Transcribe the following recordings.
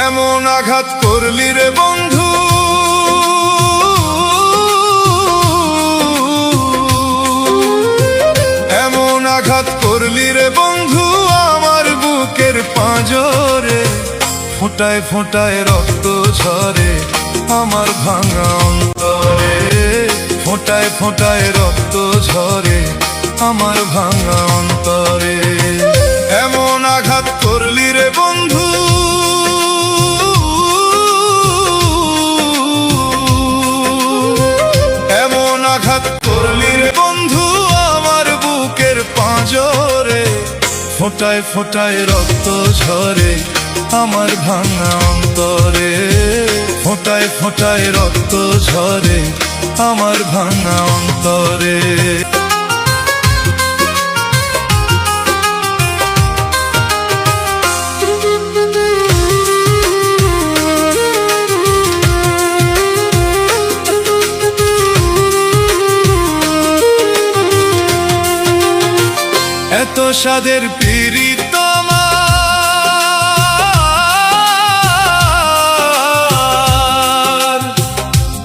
এমন আঘাত করলি রে বন্ধু, এমন আঘাত করলি রে বন্ধু আমার বুকের পাঁজরে। ফোঁটায় ফোঁটায় রক্ত ঝরে আমার ভাঙা অন্তরে, ফোঁটায় ফোঁটায় রক্ত ঝরে আমার ভাঙা অন্তরে। এমন আঘাত করলি রে বন্ধু, এমন আঘাত করলি রে বন্ধু আমার বুকের পাঁজরে। ফোঁটায় ফোঁটায় রক্ত ঝরে আমার ভাঙা অন্তরে, ফোঁটায় ফোঁটায় রক্ত ঝরে আমার ভাঙা অন্তরে। এত স্বাদের পীড়িত আমার,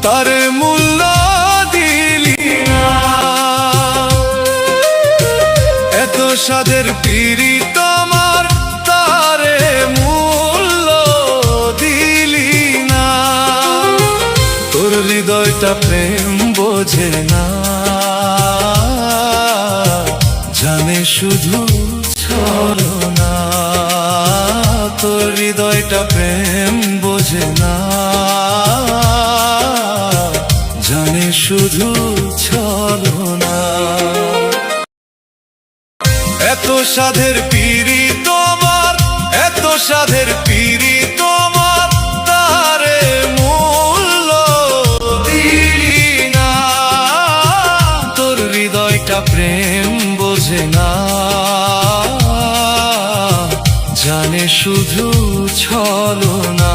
তার মূল্য দিলি না। এত স্বাদের পীড়িত আমার, তারে মূল্য দিলি না। তোর হৃদয়টা প্রেম বোঝে না, জানে শুধু ছলনা। তোর হৃদয়টা প্রেম বোঝে না, জানে শুধু ছলনা। এত সাধের পীড়িত আমার, এত সাধের পীড়িত আমার, তারে মূল্য দিলি না। তোর হৃদয়টা প্রেম বোঝে না, জানে শুধু ছলনা।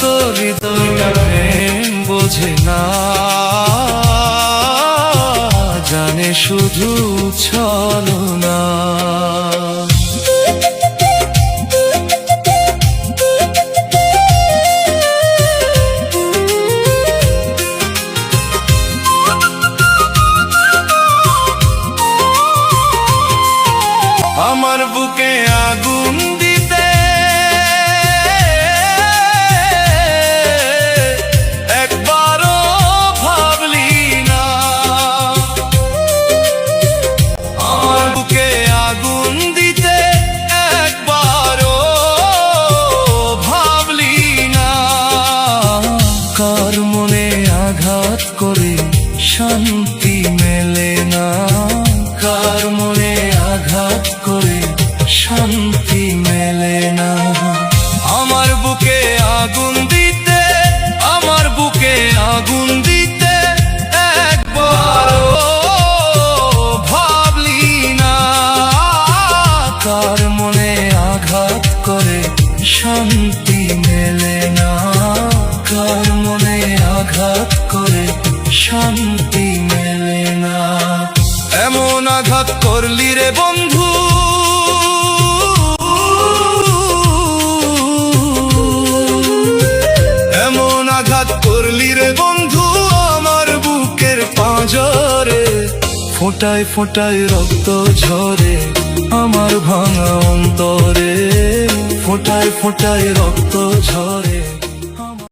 তোর হৃদয়টা প্রেম বোঝে না, জানে শুধু ছলনা। আমার বুকে আগুন দিতে একবারও ভাবলি না। আমার বুকে আগুন দিতে একবারও ভাবলি না। কার মনে আঘাত করে শান্তি মেলে না, কার মনে আঘাত করে শান্তি মেলে না। আমার বুকে আগুন দিতে, আমার বুকে আগুন দিতে একবারও ভাবলি না। কার মনে আঘাত করে শান্তি মেলে না, কার মনে আঘাত করে শান্তি মেলে না। এমন আঘাত করলি রে বন্ধু, এমন আঘাত করলি রে বন্ধু আমার বুকের পাঁজরে। ফোঁটায় ফোঁটায় রক্ত ঝরে আমার ভাঙা অন্তরে, ফোঁটায় ফোঁটায় রক্ত ঝরে।